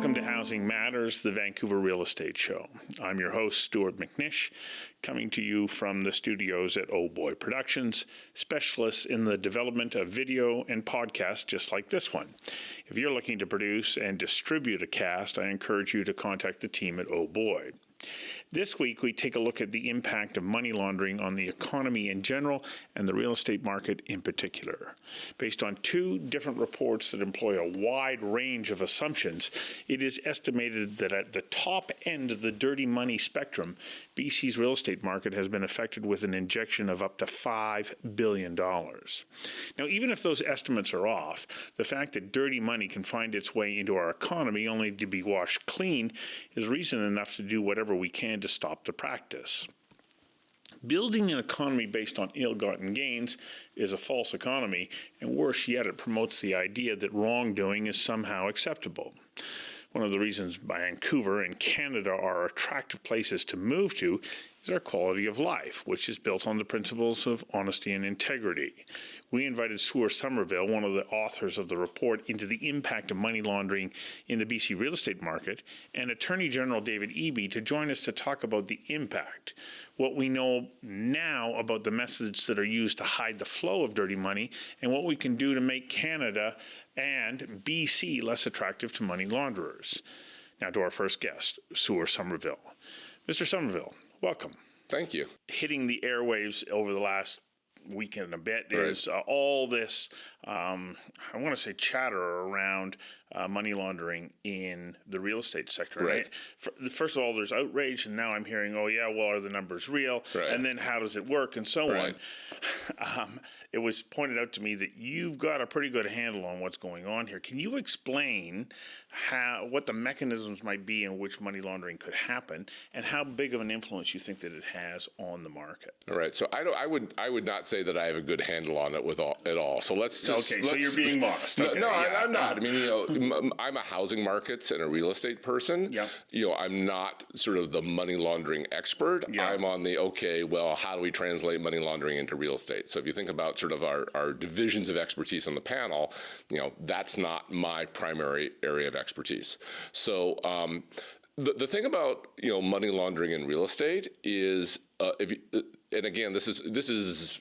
Welcome to Housing Matters, the Vancouver Real Estate Show. I'm your host, Stuart McNish, coming to you from the studios at Oh Boy Productions, specialists in the development of video and podcasts just like this one. If you're looking to produce and distribute a cast, I encourage you to contact the team at Oh Boy. This week, we take a look at the impact of money laundering on the economy in general and the real estate market in particular. Based on two different reports that employ a wide range of assumptions, it is estimated that at the top end of the dirty money spectrum, BC's real estate market has been affected with an injection of up to $5 billion. Now, even if those estimates are off, the fact that dirty money can find its way into our economy only to be washed clean is reason enough to do whatever we can to stop the practice. Building an economy based on ill-gotten gains is a false economy, and worse yet, it promotes the idea that wrongdoing is somehow acceptable. One of the reasons Vancouver and Canada are attractive places to move to is our quality of life, which is built on the principles of honesty and integrity. We invited Tsur Somerville, one of the authors of the report, into the impact of money laundering in the BC real estate market, and Attorney General David Eby to join us to talk about the impact, what we know now about the methods that are used to hide the flow of dirty money, and what we can do to make Canada and BC less attractive to money launderers. Now to our first guest, Tsur Somerville. Mr. Somerville, welcome. Thank you. Hitting the airwaves over the last week and a bit is all this, I want to say, chatter around money laundering in the real estate sector. Right. First of all, there's outrage, and now I'm hearing, oh yeah, well, are the numbers real? Right. And then how does it work, and so Right. on. It was pointed out to me that you've got a pretty good handle on what's going on here. Can you explain what the mechanisms might be in which money laundering could happen, and how big of an influence you think that it has on the market? All right. So I would not say that I have a good handle on it at all. So let's just so you're being modest. Okay. No, I'm not. I mean, I'm a housing markets and a real estate person. Yeah. I'm not sort of the money laundering expert. Yeah. I'm on the how do we translate money laundering into real estate? So if you think about sort of our divisions of expertise on the panel, that's not my primary area of expertise. So the thing about money laundering in real estate is and again, this is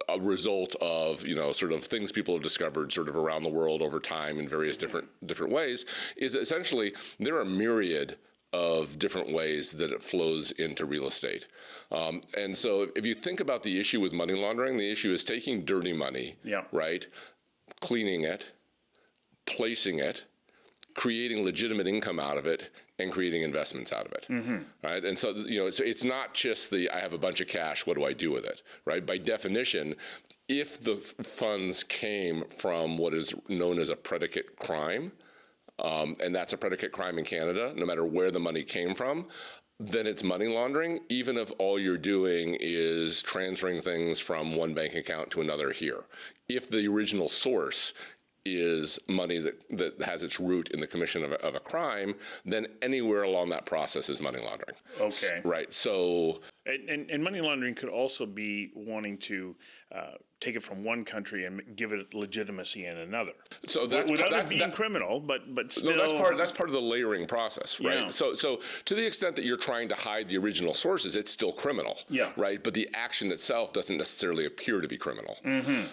a result of sort of things people have discovered sort of around the world over time in various different ways, is essentially there are a myriad of different ways that it flows into real estate. And so if you think about the issue with money laundering, the issue is taking dirty money, right, cleaning it, placing it, creating legitimate income out of it, and creating investments out of it, right? And so, it's not just I have a bunch of cash, what do I do with it, right? By definition, if the funds came from what is known as a predicate crime, and that's a predicate crime in Canada, no matter where the money came from, then it's money laundering, even if all you're doing is transferring things from one bank account to another here. If the original source is money that has its root in the commission of a crime, then anywhere along that process is money laundering. Okay. Right. So. And money laundering could also be wanting to take it from one country and give it legitimacy in another. So without it being criminal, but still. No, that's part of the layering process, right? Yeah. So to the extent that you're trying to hide the original sources, it's still criminal, right? But the action itself doesn't necessarily appear to be criminal,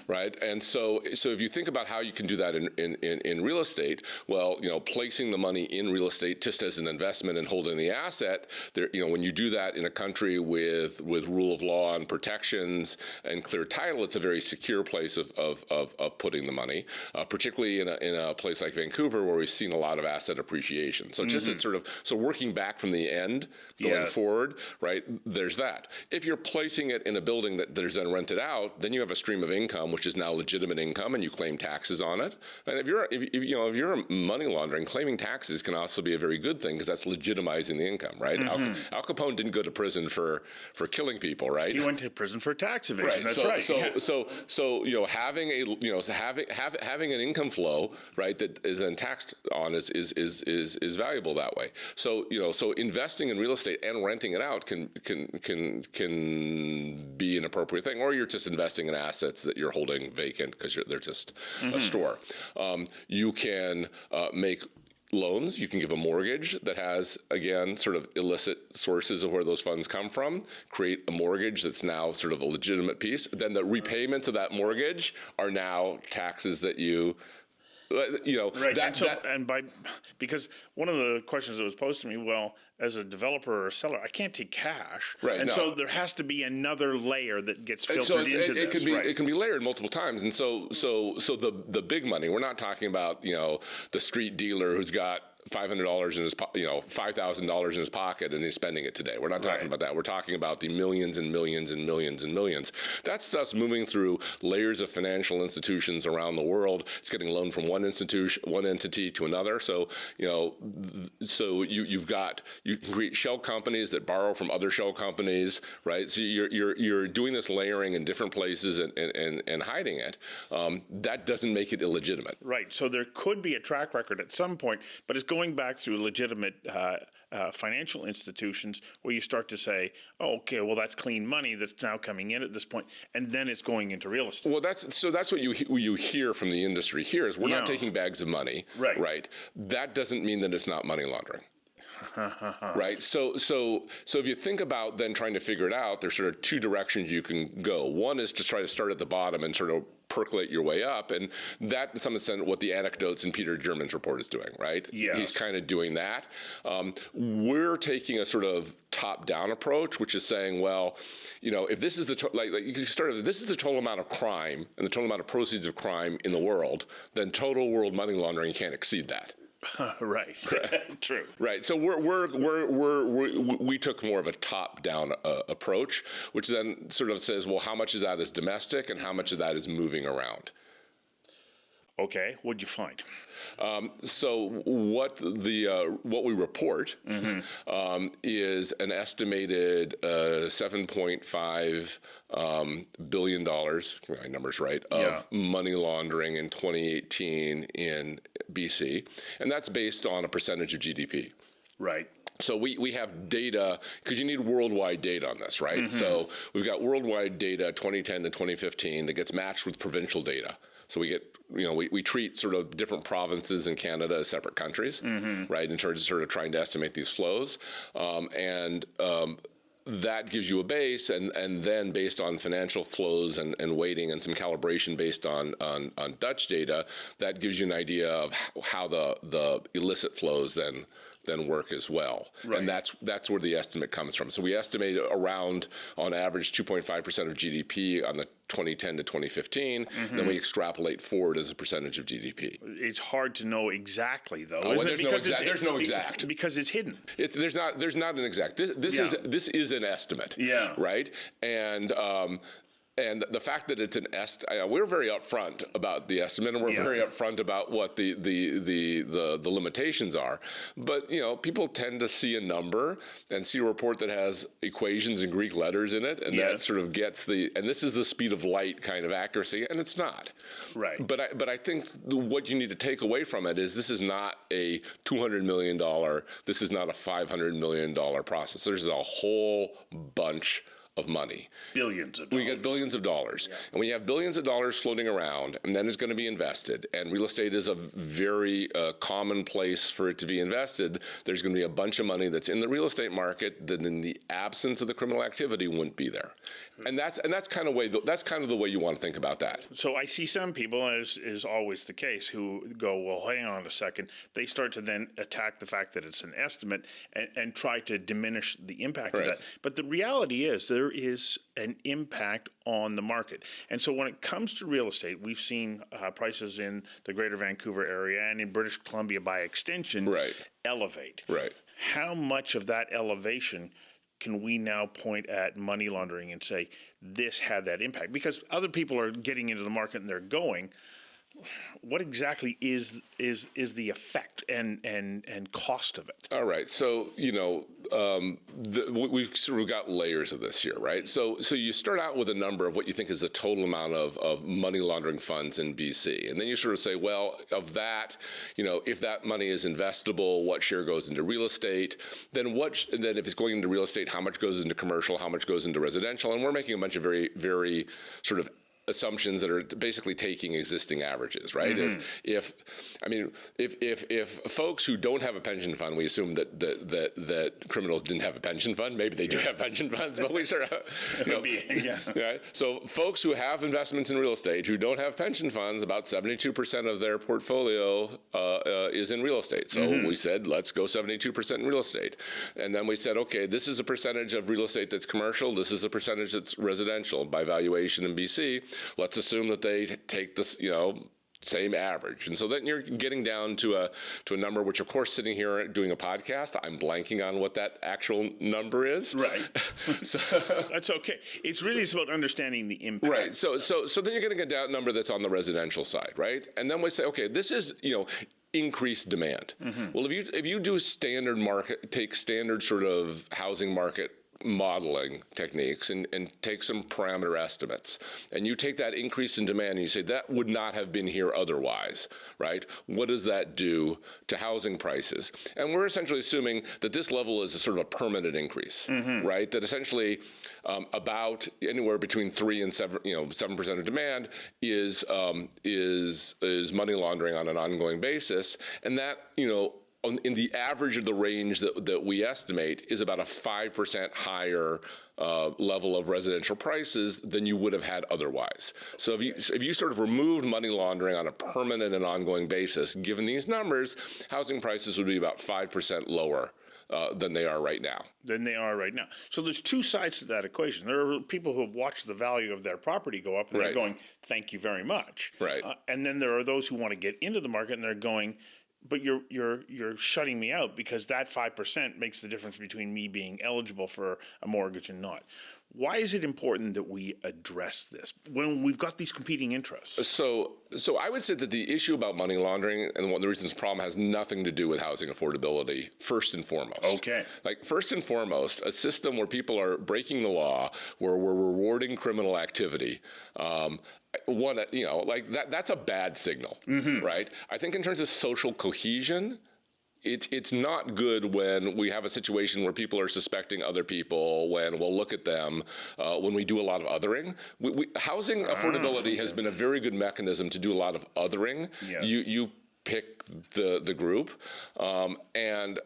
right? And so if you think about how you can do that in real estate, well, placing the money in real estate just as an investment and holding the asset, there, when you do that in a country with rule of law and protections and clear title, it's a very secure place of putting the money, particularly in a place like Vancouver where we've seen a lot of asset appreciation. So just it's so working back from the end going forward, right? There's that. If you're placing it in a building that is then rented out, then you have a stream of income which is now legitimate income, and you claim taxes on it. And if you're money laundering, claiming taxes can also be a very good thing because that's legitimizing the income, right? Al Capone didn't go to prison for killing people, right? He went to prison for tax evasion. Right. That's right. So having having an income flow, right, that is then taxed on is valuable that way. So investing in real estate and renting it out can be an appropriate thing, or you're just investing in assets that you're holding vacant because they're just a store. You can make loans. You can give a mortgage that has, again, sort of illicit sources of where those funds come from, create a mortgage that's now sort of a legitimate piece. Then the repayments of that mortgage are now taxes that right. Because one of the questions that was posed to me, well, as a developer or a seller, I can't take cash, right? And so there has to be another layer that gets filtered into this. It can be layered multiple times, and so the big money. We're not talking about the street dealer who's got $500 in his, $5,000 in his pocket and he's spending it today. We're not talking about that. We're talking about the millions and millions and millions and millions. That stuff's moving through layers of financial institutions around the world. It's getting loaned from one institution, one entity to another. So you can create shell companies that borrow from other shell companies, right? So you're doing this layering in different places and hiding it. That doesn't make it illegitimate. Right. So there could be a track record at some point, but it's going back through legitimate financial institutions where you start to say, oh, okay, well, that's clean money that's now coming in at this point, and then it's going into real estate. Well, that's what you hear from the industry here is we're not taking bags of money, right? That doesn't mean that it's not money laundering. Right. So if you think about then trying to figure it out, there's sort of two directions you can go. One is to try to start at the bottom and sort of percolate your way up, and that, in some extent, what the anecdotes in Peter German's report is doing, right? Yes. He's kind of doing that. We're taking a sort of top-down approach, which is saying, well, if this is you can start with, this is the total amount of crime and the total amount of proceeds of crime in the world, then total world money laundering can't exceed that. Right. True. Right. So we took more of a top-down approach, which then sort of says, well, how much of that is domestic and how much of that is moving around? Okay. What'd you find? So what we report is an estimated $7.5 billion, my number's right, of money laundering in 2018 in BC, and that's based on a percentage of GDP. Right. So we have data, because you need worldwide data on this, right? So we've got worldwide data 2010 to 2015 that gets matched with provincial data. So we get, we treat sort of different provinces in Canada as separate countries, right, in terms of sort of trying to estimate these flows. That gives you a base, and then based on financial flows and weighting and some calibration based on Dutch data, that gives you an idea of how the illicit flows then work as well. Right. And that's where the estimate comes from. So we estimate around, on average, 2.5% of GDP on the 2010 to 2015, then we extrapolate forward as a percentage of GDP. It's hard to know exactly, though. There's no exact. Because it's hidden. There's not an exact. This is an estimate. Yeah. Right? And the fact that it's an estimate, we're very upfront about the estimate, and we're very upfront about what the limitations are. But people tend to see a number and see a report that has equations and Greek letters in it, and that sort of gets and this is the speed of light kind of accuracy, and it's not. Right. But I think what you need to take away from it is this is not a $200 million, this is not a $500 million process. There's a whole bunch of money. Billions of dollars. We get billions of dollars. Yeah. And when you have billions of dollars floating around, and then it's going to be invested, and real estate is a very common place for it to be invested, there's going to be a bunch of money that's in the real estate market that in the absence of the criminal activity wouldn't be there. And that's kind of the way you want to think about that. So I see some people, as is always the case, who go, well, hang on a second. They start to then attack the fact that it's an estimate and try to diminish the impact of that. But the reality is there is an impact on the market. And so when it comes to real estate, we've seen prices in the greater Vancouver area and in British Columbia by extension elevate. Right. How much of that elevation can we now point at money laundering and say this had that impact? Because other people are getting into the market and they're going, what exactly is the effect and cost of it? All right. So, we've sort of got layers of this here, right? So you start out with a number of what you think is the total amount of money laundering funds in BC. And then you sort of say, well, of that, if that money is investable, what share goes into real estate? Then if it's going into real estate, how much goes into commercial, how much goes into residential? And we're making a bunch of very, very sort of assumptions that are basically taking existing averages, right? If folks who don't have a pension fund, we assume that criminals didn't have a pension fund. Maybe they do have pension funds, but we sort of, right? So folks who have investments in real estate who don't have pension funds, about 72% of their portfolio is in real estate. So we said, let's go 72% in real estate. And then we said, okay, this is a percentage of real estate that's commercial. This is a percentage that's residential by valuation in BC. Let's assume that they take this, same average. And so then you're getting down to a number, which of course, sitting here doing a podcast, I'm blanking on what that actual number is. Right. So that's okay. It's really about understanding the impact. Right. So then you're getting a down number that's on the residential side, right? And then we say, okay, this is, increased demand. Well, if you do take standard sort of housing market modeling techniques and take some parameter estimates, and you take that increase in demand and you say that would not have been here otherwise, right? What does that do to housing prices? And we're essentially assuming that this level is a sort of a permanent increase, right? That essentially about anywhere between 3 and 7% of demand is money laundering on an ongoing basis, and that in the average of the range that we estimate is about a 5% higher level of residential prices than you would have had otherwise. So if you sort of removed money laundering on a permanent and ongoing basis, given these numbers, housing prices would be about 5% lower than they are right now. So there's two sides to that equation. There are people who have watched the value of their property go up and they're going, thank you very much. Right. And then there are those who want to get into the market and they're going, but you're shutting me out because that 5% makes the difference between me being eligible for a mortgage and not. Why is it important that we address this when we've got these competing interests? So I would say that the issue about money laundering and one of the reasons the problem has nothing to do with housing affordability, first and foremost. Okay. Like, first and foremost, a system where people are breaking the law, where we're rewarding criminal activity, that's a bad signal, right? I think in terms of social cohesion, it's not good when we have a situation where people are suspecting other people, when we'll look at them, when we do a lot of othering. Housing affordability has been a very good mechanism to do a lot of othering. Yes. You pick the group, and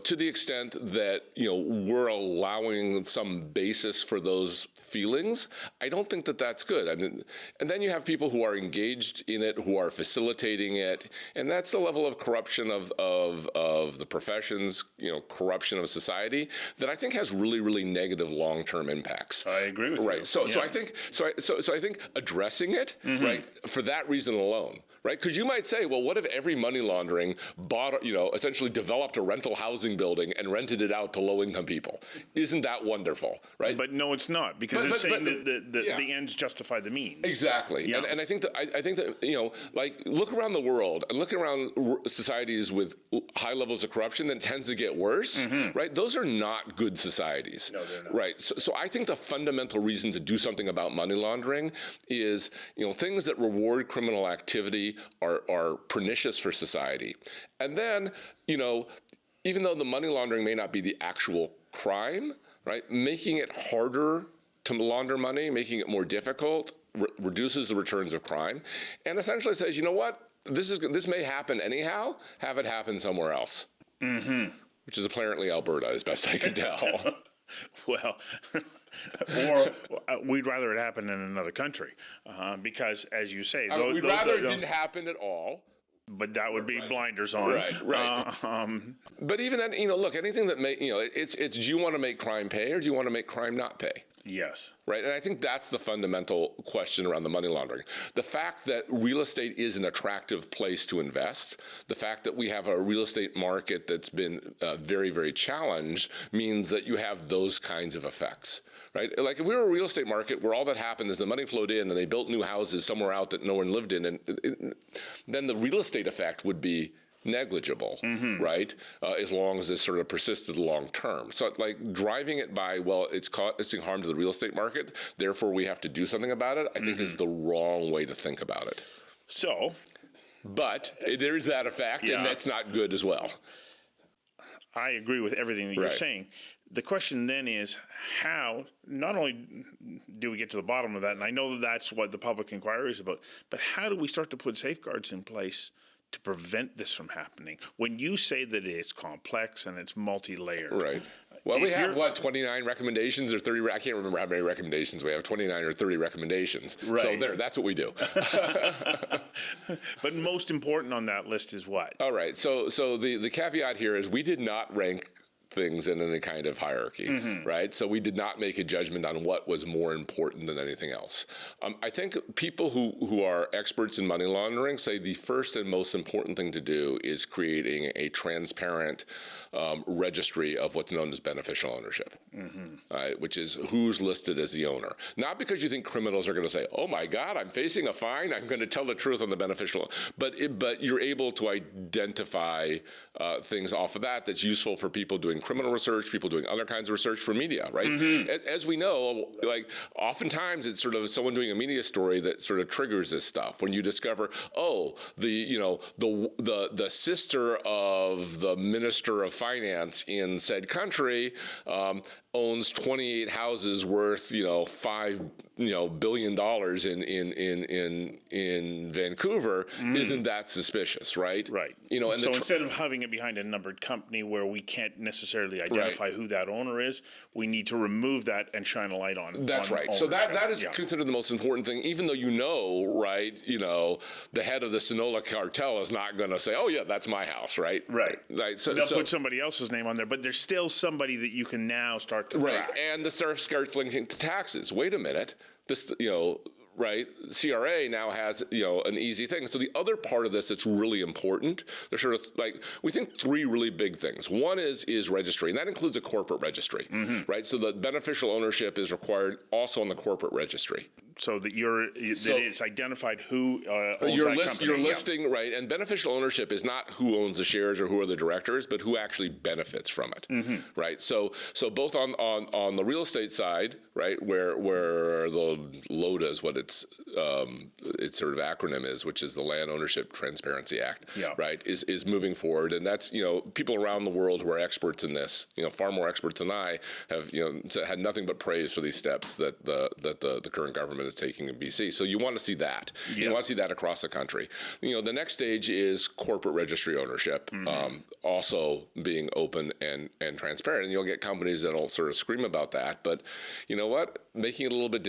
to the extent that, we're allowing some basis for those feelings, I don't think that that's good. And then you have people who are engaged in it, who are facilitating it, and that's the level of corruption of the professions, corruption of society that I think has really, really negative long-term impacts. I agree with you. Right. So I think addressing it, right, for that reason alone, right? Because you might say, well, what if every money laundering bought, essentially developed a rental housing building and rented it out to low-income people? Isn't that wonderful, right? But no, it's not, because it's saying that the ends justify the means. Exactly. Yeah. And I think that look around the world and look around societies with high levels of corruption that tends to get worse, right? Those are not good societies. No, they're not. Right. So I think the fundamental reason to do something about money laundering is, things that reward criminal activity are pernicious for society. And then, even though the money laundering may not be the actual crime, right, making it harder to launder money, making it more difficult, reduces the returns of crime, and essentially says, you know what, this may happen anyhow, have it happen somewhere else, which is apparently Alberta, as best I can tell. Well, or we'd rather it happen in another country, because, as you say, we'd rather it didn't happen at all. But that would be blinders on. Right. But even then, look, anything that it's do you want to make crime pay or do you want to make crime not pay? Yes. Right. And I think that's the fundamental question around the money laundering. The fact that real estate is an attractive place to invest, the fact that we have a real estate market that's been very, very challenged means that you have those kinds of effects. Right? Like, if we were a real estate market where all that happened is the money flowed in and they built new houses somewhere out that no one lived in, and then the real estate effect would be negligible, right? As long as this sort of persisted long term. So, driving it by, well, it's causing harm to the real estate market, therefore we have to do something about it, I think is the wrong way to think about it. But there is that effect, and that's not good as well. I agree with everything that you're saying. The question then is how, not only do we get to the bottom of that, and I know that that's what the public inquiry is about, but how do we start to put safeguards in place to prevent this from happening? When you say that it's complex and it's multi-layered. Right. Well, we have, 29 recommendations or 30? I can't remember how many recommendations we have, 29 or 30 recommendations. Right. So that's what we do. But most important on that list is what? All right. So the caveat here is we did not rank things in any kind of hierarchy, right? So we did not make a judgment on what was more important than anything else. I think people who are experts in money laundering say the first and most important thing to do is creating a transparent registry of what's known as beneficial ownership, which is who's listed as the owner. Not because you think criminals are going to say, oh my God, I'm facing a fine, I'm going to tell the truth on the beneficial, but you're able to identify things off of that that's useful for people doing criminal research, people doing other kinds of research for media, right? As we know, like oftentimes it's sort of someone doing a media story that sort of triggers this stuff. When you discover, the sister of the minister of finance in said country owns 28 houses worth, $5 billion in Vancouver, isn't that suspicious, right? Right. And so instead of having it behind a numbered company where we can't necessarily identify who that owner is, we need to remove that and shine a light on. That's right. So that is considered the most important thing, even though right, the head of the Sinaloa cartel is not going to say, oh yeah, that's my house, right? Right. So they'll put somebody else's name on there, but there's still somebody that you can now start to track. And the surf starts linking to taxes. Wait a minute. This, right? CRA now has, an easy thing. So the other part of this that's really important, there's sort of we think three really big things. One is registry, and that includes a corporate registry, right? So the beneficial ownership is required also on the corporate registry. So that it's identified who owns that company. You're listing, right? And beneficial ownership is not who owns the shares or who are the directors, but who actually benefits from it, right? So both on the real estate side, right, where the LOTA is what its sort of acronym is, which is the Land Ownership Transparency Act, right, is moving forward, and that's people around the world who are experts in this, far more experts than I have, had nothing but praise for these steps that the current government is taking in BC. So you want to see that. You want to see that across the country. The next stage is corporate registry ownership, also being open and transparent. And you'll get companies that'll sort of scream about that. But you know what? Making it a little bit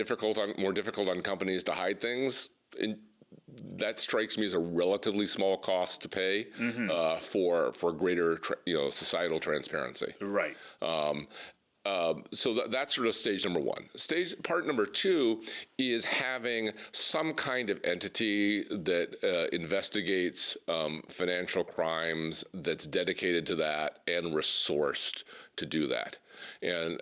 more difficult on companies to hide things, that strikes me as a relatively small cost to pay for greater societal transparency. Right. So that's sort of stage number one. Part number two is having some kind of entity that investigates financial crimes, that's dedicated to that and resourced to do that. And,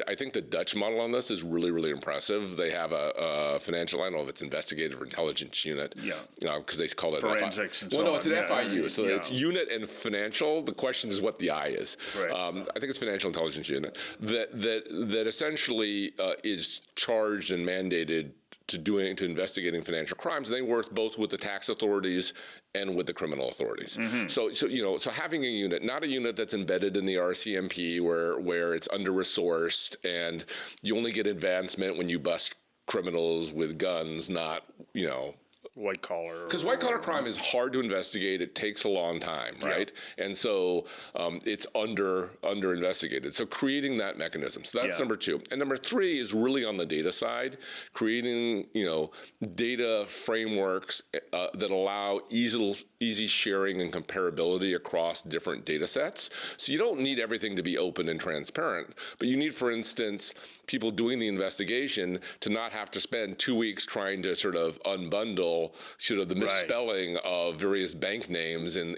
I think the Dutch model on this is really, really impressive. They have a financial, I don't know if it's investigative or intelligence unit. Because they call it forensics and so on. Well, no, it's an FIU. So it's unit and financial. The question is what the I is. Right. I think it's financial intelligence unit that essentially is charged and mandated to investigating financial crimes. And they work both with the tax authorities and with the criminal authorities. So having a unit, not a unit that's embedded in the RCMP where it's under-resourced and you only get advancement when you bust criminals with guns, not, white collar. Because white collar crime is hard to investigate. It takes a long time, right? And so it's under investigated. So creating that mechanism. So that's number two. And number three is really on the data side, creating data frameworks that allow easy sharing and comparability across different data sets. So you don't need everything to be open and transparent, but you need, for instance, people doing the investigation to not have to spend 2 weeks trying to sort of unbundle sort of the misspelling of various bank names in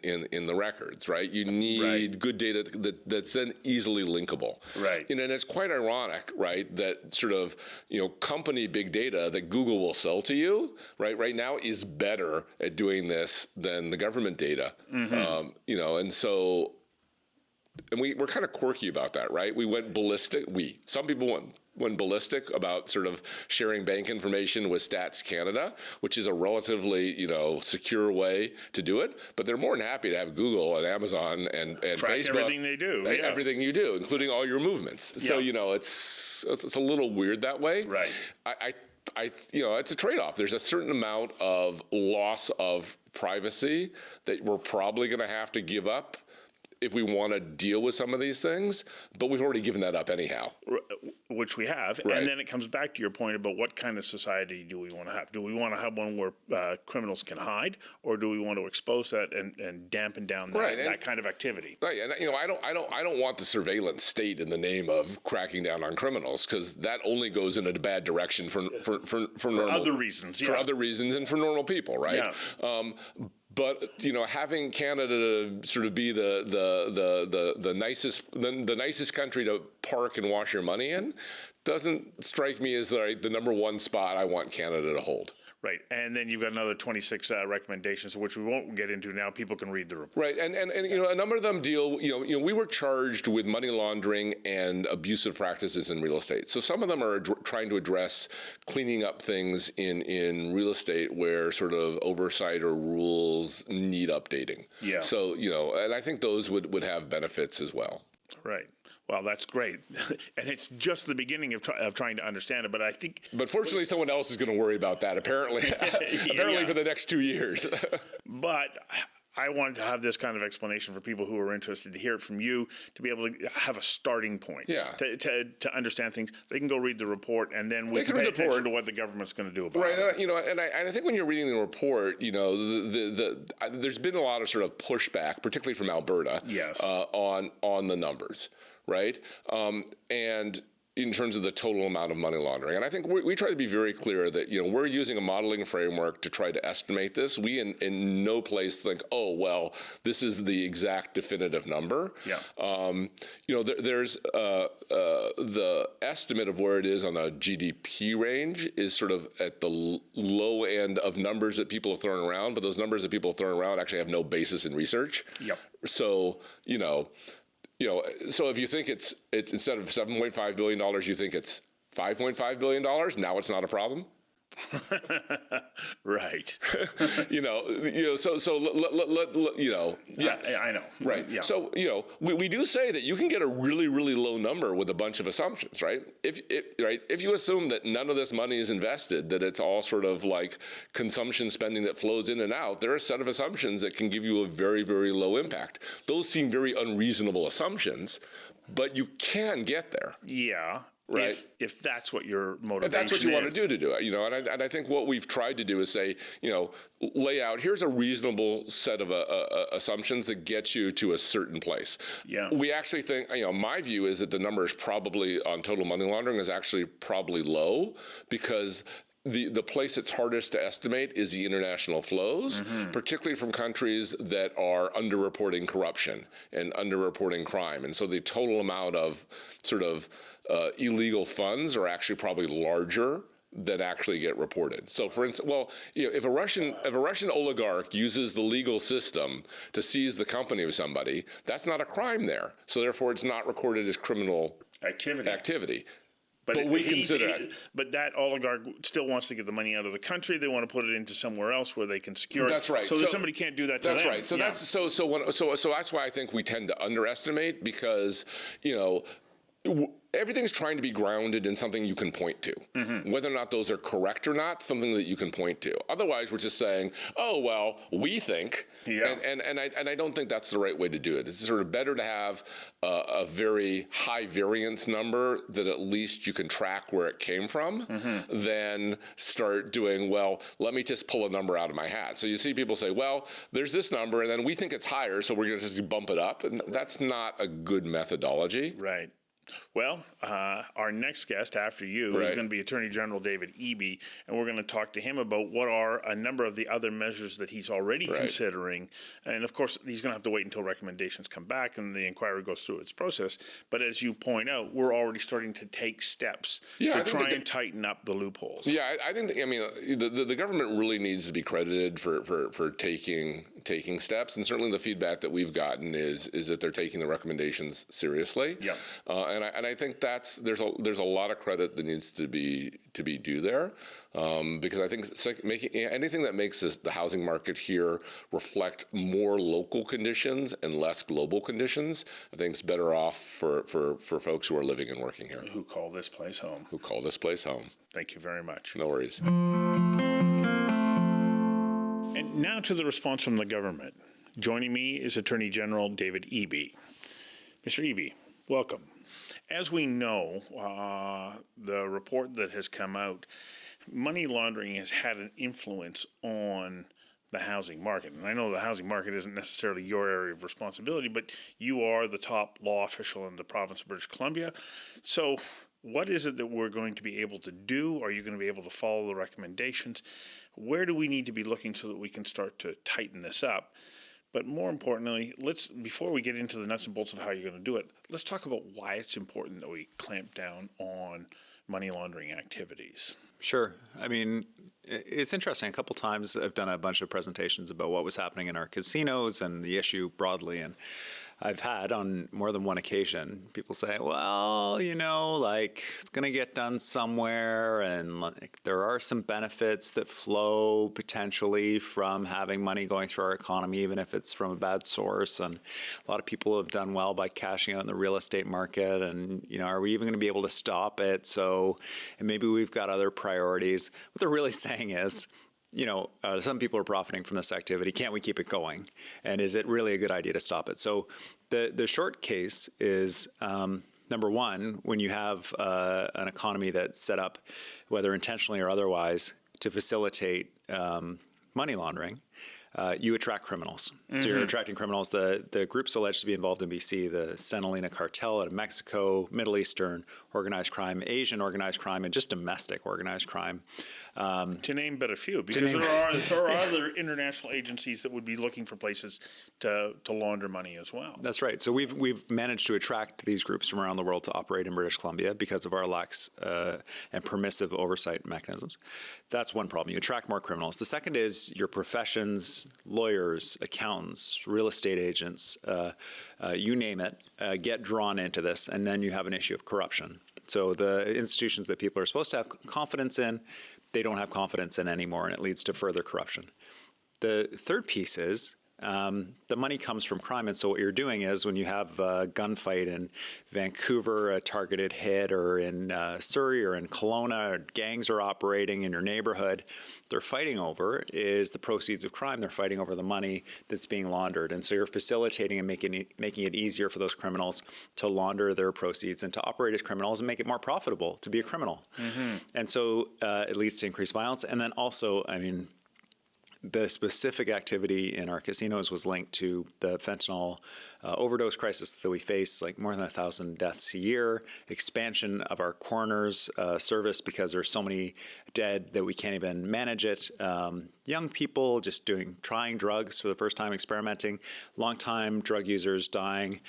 the records, right? You need good data that's then easily linkable. Right. And it's quite ironic, right, that sort of, company big data that Google will sell to you, right now is better at doing this than the government data. And so... And we're kind of quirky about that, right? We went ballistic. Some people went went ballistic about sort of sharing bank information with Stats Canada, which is a relatively, secure way to do it. But they're more than happy to have Google and Amazon and Track Facebook. everything they do. Yeah. Everything you do, including all your movements. So, it's a little weird that way. Right. It's a trade-off. There's a certain amount of loss of privacy that we're probably going to have to give up if we want to deal with some of these things, but we've already given that up anyhow. Which we have. Right. And then it comes back to your point about what kind of society do we want to have? Do we want to have one where criminals can hide, or do we want to expose that and dampen down that kind of activity? Right. And I don't want the surveillance state in the name of cracking down on criminals, because that only goes in a bad direction for normal other reasons. For other reasons and for normal people, right? Yeah. But having Canada sort of be the nicest country to park and wash your money in doesn't strike me as the number one spot I want Canada to hold. Right, and then you've got another 26 recommendations, which we won't get into now. People can read the report. Right, and a number of them deal. We were charged with money laundering and abusive practices in real estate. So some of them are trying to address cleaning up things in real estate where sort of oversight or rules need updating. Yeah. So and I think those would have benefits as well. Right. Well, that's great. And it's just the beginning of trying to understand it. But I think... But fortunately, someone else is going to worry about that, apparently. Apparently for the next 2 years. But I wanted to have this kind of explanation for people who are interested to hear it from you, to be able to have a starting point. Yeah. To understand things. They can go read the report, and then we can pay attention to what the government's going to do about it. Right. And I think when you're reading the report, there's been a lot of sort of pushback, particularly from Alberta, yes, on the numbers. Right. And in terms of the total amount of money laundering. And I think we try to be very clear that, we're using a modeling framework to try to estimate this. We in no place think, oh, well, this is the exact definitive number. Yeah. There's the estimate of where it is on the GDP range is sort of at the low end of numbers that people are throwing around, but those numbers that people are throwing around actually have no basis in research. Yep. So, so if you think it's instead of $7.5 billion, you think it's $5.5 billion, now it's not a problem. Right. Yeah, I know. Right. Yeah. So, we do say that you can get a really, really low number with a bunch of assumptions, right? If you assume that none of this money is invested, that it's all sort of like consumption spending that flows in and out, there are a set of assumptions that can give you a very, very low impact. Those seem very unreasonable assumptions, but you can get there. Yeah. Right. If that's what your motivation is. If that's what you want to do it, and I think what we've tried to do is say, lay out, here's a reasonable set of assumptions that gets you to a certain place. Yeah. We actually think, my view is that the number is probably on total money laundering is actually probably low, because the place that's hardest to estimate is the international flows, particularly from countries that are underreporting corruption and underreporting crime. And so the total amount of sort of illegal funds are actually probably larger than actually get reported. So, for instance, if a Russian oligarch uses the legal system to seize the company of somebody, that's not a crime there. So therefore, it's not recorded as criminal activity. But we consider it. But that oligarch still wants to get the money out of the country. They want to put it into somewhere else where they can secure it. That's right. So somebody can't do that to them. That's right. So that's why I think we tend to underestimate, because everything's trying to be grounded in something you can point to. Whether or not those are correct or not, something that you can point to. Otherwise, we're just saying, oh, well, we think. Yeah. And I don't think that's the right way to do it. It's sort of better to have a very high variance number that at least you can track where it came from than start doing, well, let me just pull a number out of my hat. So you see people say, well, there's this number, and then we think it's higher, so we're going to just bump it up. And that's not a good methodology. Right. Well, our next guest after you is going to be Attorney General David Eby, and we're going to talk to him about what are a number of the other measures that he's already considering. And of course, he's going to have to wait until recommendations come back and the inquiry goes through its process. But as you point out, we're already starting to take steps to try and tighten up the loopholes. Yeah, I think the government really needs to be credited for taking steps, and certainly the feedback that we've gotten is that they're taking the recommendations seriously. Yeah. And And I think there's a lot of credit that needs to be due there, because I think making anything that makes the housing market here reflect more local conditions and less global conditions, I think it's better off for folks who are living and working here. Who call this place home. Who call this place home. Thank you very much. No worries. And now to the response from the government. Joining me is Attorney General David Eby. Mr. Eby, welcome. As we know, the report that has come out, money laundering has had an influence on the housing market. And I know the housing market isn't necessarily your area of responsibility, but you are the top law official in the province of British Columbia. So what is it that we're going to be able to do? Are you going to be able to follow the recommendations? Where do we need to be looking so that we can start to tighten this up? But more importantly, before we get into the nuts and bolts of how you're going to do it, let's talk about why it's important that we clamp down on money laundering activities. Sure. I mean, it's interesting. A couple times I've done a bunch of presentations about what was happening in our casinos and the issue broadly. And I've had on more than one occasion people say, well, it's going to get done somewhere. And there are some benefits that flow potentially from having money going through our economy, even if it's from a bad source. And a lot of people have done well by cashing out in the real estate market. And, are we even going to be able to stop it? And maybe we've got other priorities. What they're really saying is, some people are profiting from this activity. Can't we keep it going? And is it really a good idea to stop it? So the short case is, number one, when you have an economy that's set up, whether intentionally or otherwise, to facilitate money laundering, you attract criminals. Mm-hmm. So you're attracting criminals. The groups alleged to be involved in BC, the Sinaloa cartel out of Mexico, Middle Eastern organized crime, Asian organized crime, and just domestic organized crime. To name but a few, because there are other international agencies that would be looking for places to launder money as well. That's right. So we've managed to attract these groups from around the world to operate in British Columbia because of our lax and permissive oversight mechanisms. That's one problem. You attract more criminals. The second is your professions, lawyers, accountants, real estate agents, you name it, get drawn into this, and then you have an issue of corruption. So the institutions that people are supposed to have confidence in, they don't have confidence in anymore, and it leads to further corruption. The third piece is the money comes from crime, and so what you're doing is when you have a gunfight in Vancouver, a targeted hit, or in Surrey or in Kelowna, or gangs are operating in your neighborhood, they're fighting over is the proceeds of crime. They're fighting over the money that's being laundered, and so you're facilitating and making it easier for those criminals to launder their proceeds and to operate as criminals and make it more profitable to be a criminal. Mm-hmm. And so it leads to increased violence, and then also, the specific activity in our casinos was linked to the fentanyl overdose crisis that we face, like more than 1,000 deaths a year, expansion of our coroner's service because there's so many dead that we can't even manage it, young people just trying drugs for the first time, experimenting, long-time drug users dying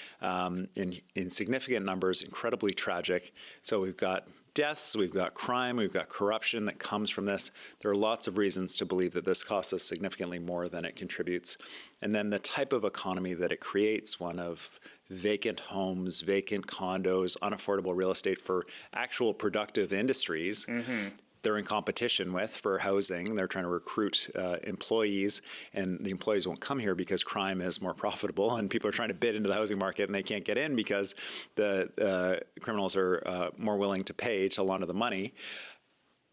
in significant numbers, incredibly tragic. So we've got deaths, we've got crime, we've got corruption that comes from this. There are lots of reasons to believe that this costs us significantly more than it contributes. And then the type of economy that it creates, one of vacant homes, vacant condos, unaffordable real estate for actual productive industries, mm-hmm. they're in competition with for housing. They're trying to recruit employees, and the employees won't come here because crime is more profitable, and people are trying to bid into the housing market, and they can't get in because the criminals are more willing to pay to launder the money.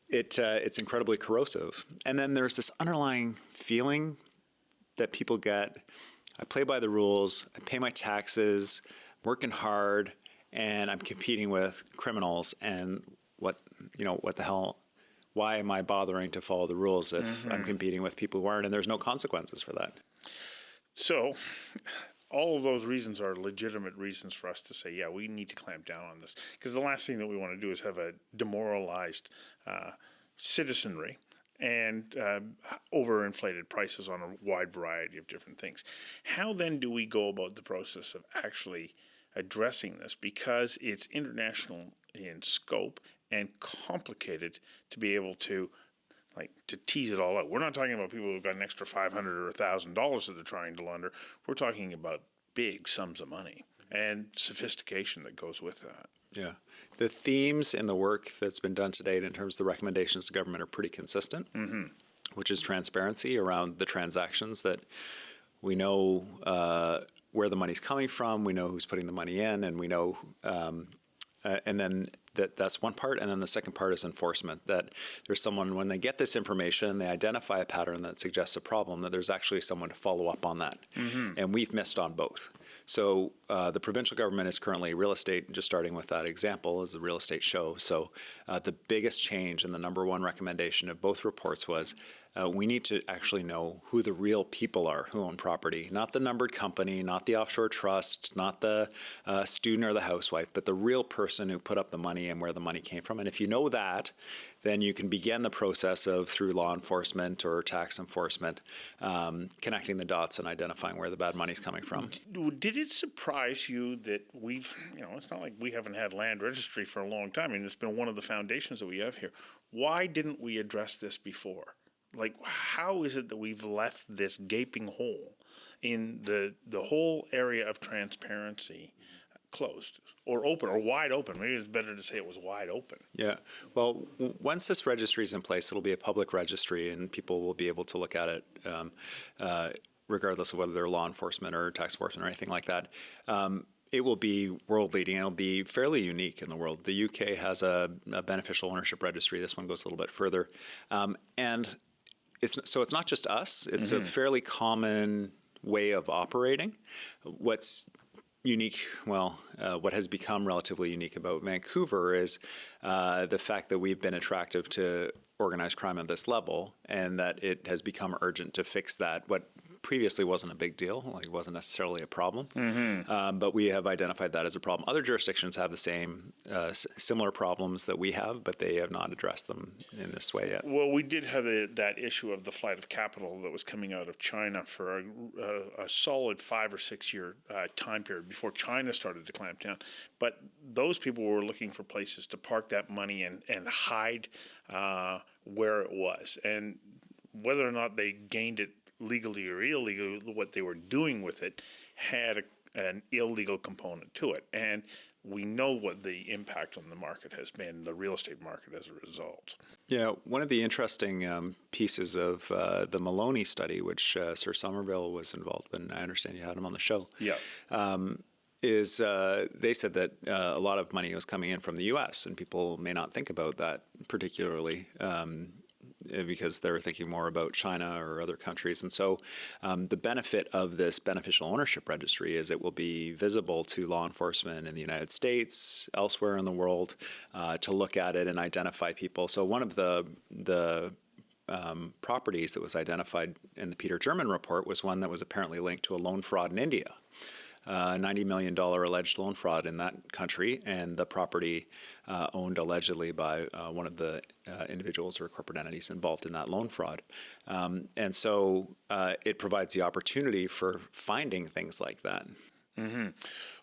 It's incredibly corrosive. And then there's this underlying feeling that people get, I play by the rules, I pay my taxes, working hard, and I'm competing with criminals, and what the hell? Why am I bothering to follow the rules if mm-hmm. I'm competing with people who aren't, and there's no consequences for that? So all of those reasons are legitimate reasons for us to say, yeah, we need to clamp down on this. Because the last thing that we want to do is have a demoralized citizenry and overinflated prices on a wide variety of different things. How then do we go about the process of actually addressing this? Because it's international in scope and complicated to be able to tease it all out. We're not talking about people who've got an extra $500 or $1,000 that they're trying to launder. We're talking about big sums of money and sophistication that goes with that. Yeah. The themes in the work that's been done to date in terms of the recommendations to government are pretty consistent, which is transparency around the transactions, that we know where the money's coming from, we know who's putting the money in, and we know, and then that's one part. And then the second part is enforcement, that there's someone, when they get this information, they identify a pattern that suggests a problem, that there's actually someone to follow up on that. And we've missed on both. So the provincial government is currently real estate, just starting with that example, is the real estate show. So the biggest change and the number one recommendation of both reports was we need to actually know who the real people are who own property, not the numbered company, not the offshore trust, not the student or the housewife, but the real person who put up the money and where the money came from. And if you know that, then you can begin the process of, through law enforcement or tax enforcement, connecting the dots and identifying where the bad money's coming from. Did it surprise you that we've, it's not like we haven't had land registry for a long time. I mean, it's been one of the foundations that we have here. Why didn't we address this before? Like, how is it that we've left this gaping hole in the whole area of transparency closed or open or wide open? Maybe it's better to say it was wide open. Yeah. Well, once this registry is in place, it'll be a public registry and people will be able to look at it regardless of whether they're law enforcement or tax enforcement or anything like that. It will be world leading and it'll be fairly unique in the world. The UK has a beneficial ownership registry. This one goes a little bit further. And it's not just us. It's a fairly common way of operating. What's unique, what has become relatively unique about Vancouver is the fact that we've been attractive to organized crime at this level, and that it has become urgent to fix that. What previously wasn't a big deal, like it wasn't necessarily a problem, but we have identified that as a problem. Other jurisdictions have the same similar problems that we have, but they have not addressed them in this way yet. Well, we did have that issue of the flight of capital that was coming out of China for a solid 5 or 6 year time period before China started to clamp down. But those people were looking for places to park that money and hide where it was. And whether or not they gained it legally or illegally, what they were doing with it had an illegal component to it. And we know what the impact on the market has been, the real estate market, as a result. Yeah, one of the interesting pieces of the Maloney study, which Tsur Somerville was involved in, I understand you had him on the show, is they said that a lot of money was coming in from the U.S., and people may not think about that particularly because they're thinking more about China or other countries. And so the benefit of this beneficial ownership registry is it will be visible to law enforcement in the United States, elsewhere in the world, to look at it and identify people. So one of the properties that was identified in the Peter German report was one that was apparently linked to a loan fraud in India. $90 million alleged loan fraud in that country, and the property owned allegedly by one of the individuals or corporate entities involved in that loan fraud. And so it provides the opportunity for finding things like that.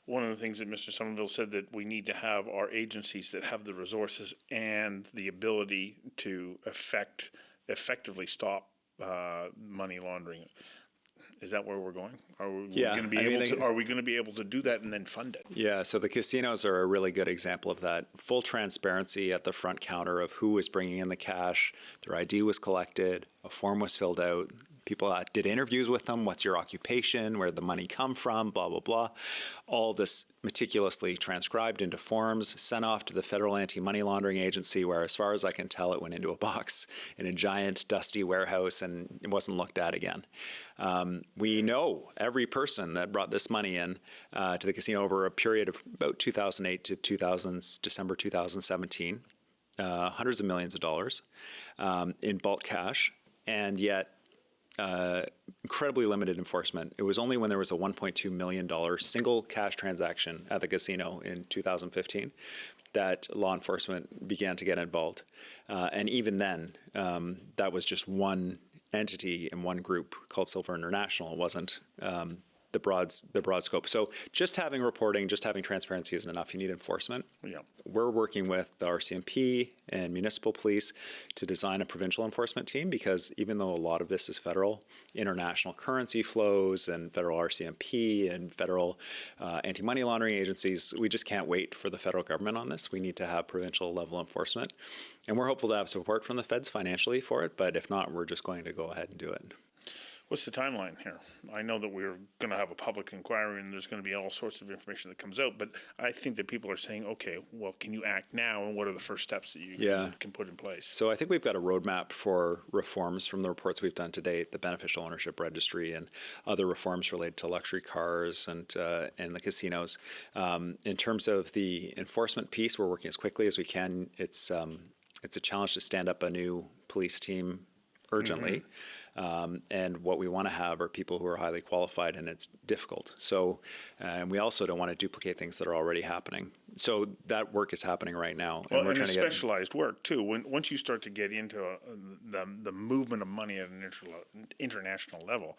One of the things that Mr. Somerville said, that we need to have our agencies that have the resources and the ability to effectively stop money laundering. Is that where we're going? Are we going to be able to do that and then fund it? Yeah, so the casinos are a really good example of that. Full transparency at the front counter of who was bringing in the cash, their ID was collected, a form was filled out, people did interviews with them, what's your occupation, where did the money come from, blah, blah, blah. All this meticulously transcribed into forms, sent off to the Federal Anti-Money Laundering Agency, where as far as I can tell, it went into a box in a giant dusty warehouse and it wasn't looked at again. We know every person that brought this money in to the casino over a period of about 2008 to December 2017, hundreds of millions of dollars in bulk cash, and yet incredibly limited enforcement. It was only when there was a $1.2 million single cash transaction at the casino in 2015 that law enforcement began to get involved. And even then, that was just one entity in one group called Silver International. It wasn't the the broad scope. So just having reporting, just having transparency isn't enough. You need enforcement. Yeah. We're working with the RCMP and municipal police to design a provincial enforcement team, because even though a lot of this is federal, international currency flows and federal RCMP and federal anti-money laundering agencies, we just can't wait for the federal government on this. We need to have provincial level enforcement. And we're hopeful to have support from the feds financially for it, but if not, we're just going to go ahead and do it. What's the timeline here? I know that we're going to have a public inquiry and there's going to be all sorts of information that comes out, but I think that people are saying, okay, well, can you act now, and what are the first steps that you can put in place? So I think we've got a roadmap for reforms from the reports we've done to date, the beneficial ownership registry and other reforms related to luxury cars and the casinos. In terms of the enforcement piece, we're working as quickly as we can. It's a challenge to stand up a new police team urgently. And what we want to have are people who are highly qualified, and it's difficult. So, and we also don't want to duplicate things that are already happening. So that work is happening right now. Well, and it's specialized work too. Once you start to get into the movement of money at an international level,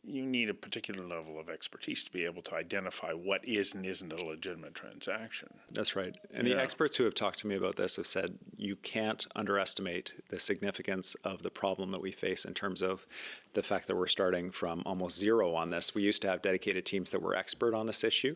you need a particular level of expertise to be able to identify what is and isn't a legitimate transaction. That's right. And the experts who have talked to me about this have said you can't underestimate the significance of the problem that we face in terms of the fact that we're starting from almost zero on this. We used to have dedicated teams that were expert on this issue,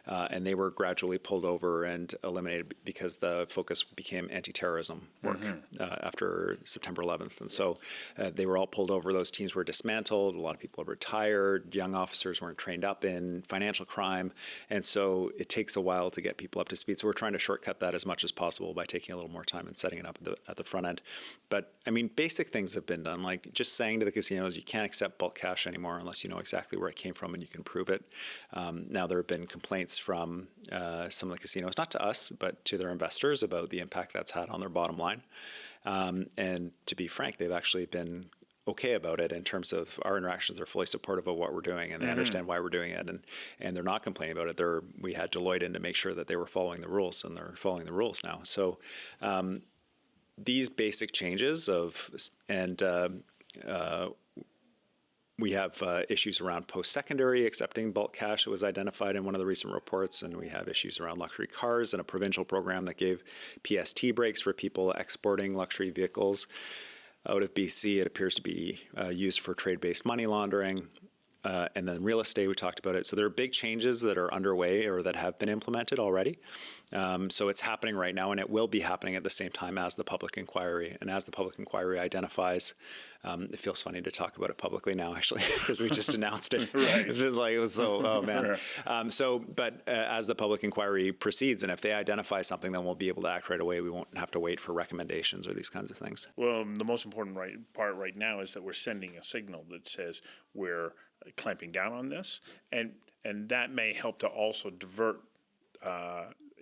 and they were gradually pulled over and eliminated because the focus became anti-terrorism work after September 11th. And so they were all pulled over. Those teams were dismantled. A lot of people have retired. Young officers weren't trained up in financial crime. And so it takes a while to get people up to speed. So we're trying to shortcut that as much as possible by taking a little more time and setting it up at the front end. But I mean, basic things have been done, like just saying to the casinos, you can't accept bulk cash anymore unless you know exactly where it came from and you can prove it. Now, there have been complaints from some of the casinos, not to us, but to their investors about the impact that's had on their bottom line. And to be frank, they've actually been okay about it in terms of our interactions are fully supportive of what we're doing, and they understand why we're doing it, and they're not complaining about it. We had Deloitte in to make sure that they were following the rules, and they're following the rules now. So these basic changes we have issues around post-secondary accepting bulk cash. It was identified in one of the recent reports, and we have issues around luxury cars and a provincial program that gave PST breaks for people exporting luxury vehicles out of BC. It appears to be used for trade-based money laundering. And then real estate, we talked about it. So there are big changes that are underway or that have been implemented already. So it's happening right now, and it will be happening at the same time as the public inquiry. And as the public inquiry identifies, it feels funny to talk about it publicly now, actually, because we just announced it. Right. It's been like, it was so, oh man. But as the public inquiry proceeds, and if they identify something, then we'll be able to act right away. We won't have to wait for recommendations or these kinds of things. Well, the most important part right now is that we're sending a signal that says we're clamping down on this, and that may help to also divert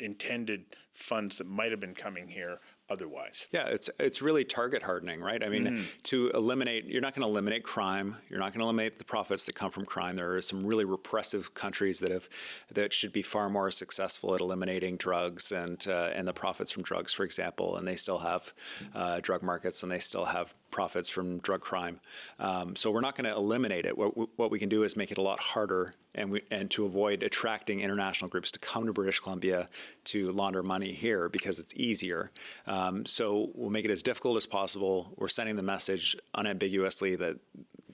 intended funds that might have been coming here otherwise. Yeah, it's really target hardening, right? I mean, to eliminate, you're not going to eliminate crime. You're not going to eliminate the profits that come from crime. There are some really repressive countries that should be far more successful at eliminating drugs and the profits from drugs, for example, and they still have drug markets and they still have profits from drug crime. So we're not going to eliminate it. What we can do is make it a lot harder and to avoid attracting international groups to come to British Columbia to launder money here because it's easier. So we'll make it as difficult as possible. We're sending the message unambiguously that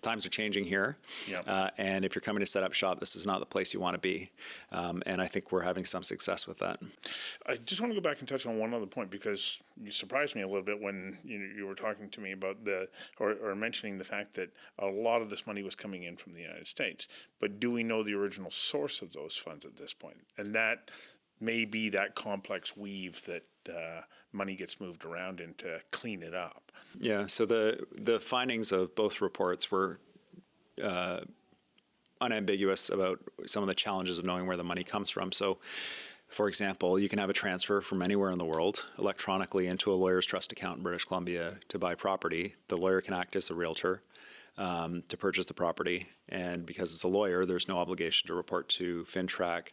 times are changing here. Yep. And if you're coming to set up shop, this is not the place you want to be. And I think we're having some success with that. I just want to go back and touch on one other point, because you surprised me a little bit when you were talking to me about or mentioning the fact that a lot of this money was coming in from the United States. But do we know the original source of those funds at this point? And that may be that complex weave that money gets moved around in to clean it up. Yeah, so the findings of both reports were unambiguous about some of the challenges of knowing where the money comes from. So, for example, you can have a transfer from anywhere in the world electronically into a lawyer's trust account in British Columbia to buy property. The lawyer can act as a realtor to purchase the property. And because it's a lawyer, there's no obligation to report to FinTrack.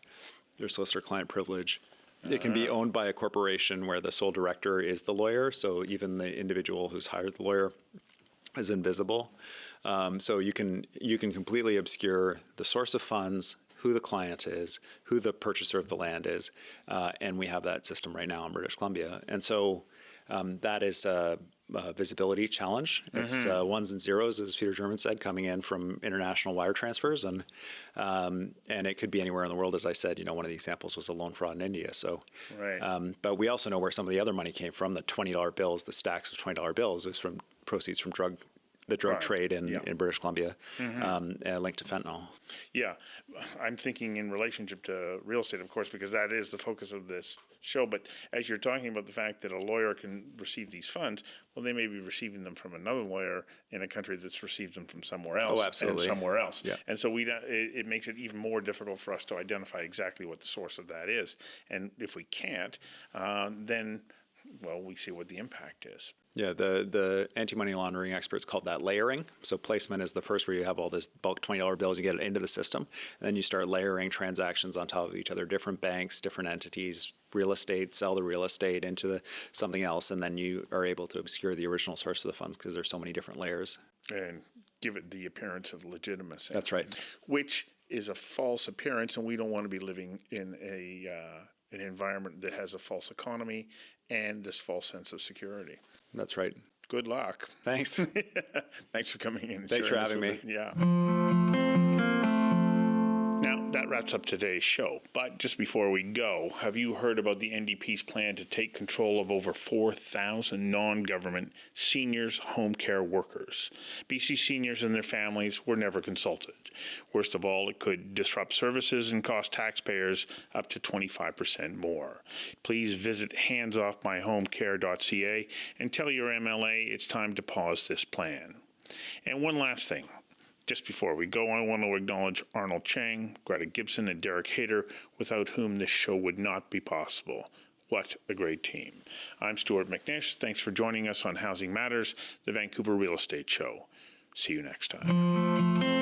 There's solicitor-client privilege. It can be owned by a corporation where the sole director is the lawyer. So even the individual who's hired the lawyer is invisible. So you can completely obscure the source of funds, who the client is, who the purchaser of the land is, and we have that system right now in British Columbia. And so that is a visibility challenge. It's ones and zeros, as Peter German said, coming in from international wire transfers, and it could be anywhere in the world. As I said, one of the examples was a loan fraud in India. So, but we also know where some of the other money came from. The $20 bills, the stacks of $20 bills, was from proceeds from the drug trade in British Columbia, linked to fentanyl. Yeah, I'm thinking in relationship to real estate, of course, because that is the focus of this show. But as you're talking about the fact that a lawyer can receive these funds, well, they may be receiving them from another lawyer in a country that's received them from somewhere else. Oh, absolutely. And somewhere else. Yeah. And so it makes it even more difficult for us to identify exactly what the source of that is. And if we can't, then, well, we see what the impact is. Yeah, the anti-money laundering experts called that layering. So placement is the first where you have all this bulk $20 bills, you get it into the system, and then you start layering transactions on top of each other, different banks, different entities, real estate, sell the real estate into something else, and then you are able to obscure the original source of the funds because there's so many different layers. And give it the appearance of legitimacy. That's right. Which is a false appearance, and we don't want to be living in an environment that has a false economy and this false sense of security. That's right. Good luck. Thanks. Thanks for coming in. Thanks for having me. Yeah. Now, that wraps up today's show. But just before we go, have you heard about the NDP's plan to take control of over 4,000 non-government seniors home care workers? BC seniors and their families were never consulted. Worst of all, it could disrupt services and cost taxpayers up to 25% more. Please visit handsoffmyhomecare.ca and tell your MLA it's time to pause this plan. And one last thing. Just before we go, I want to acknowledge Arnold Chang, Greta Gibson, and Derek Hayter, without whom this show would not be possible. What a great team. I'm Stuart McNish. Thanks for joining us on Housing Matters, the Vancouver Real Estate Show. See you next time.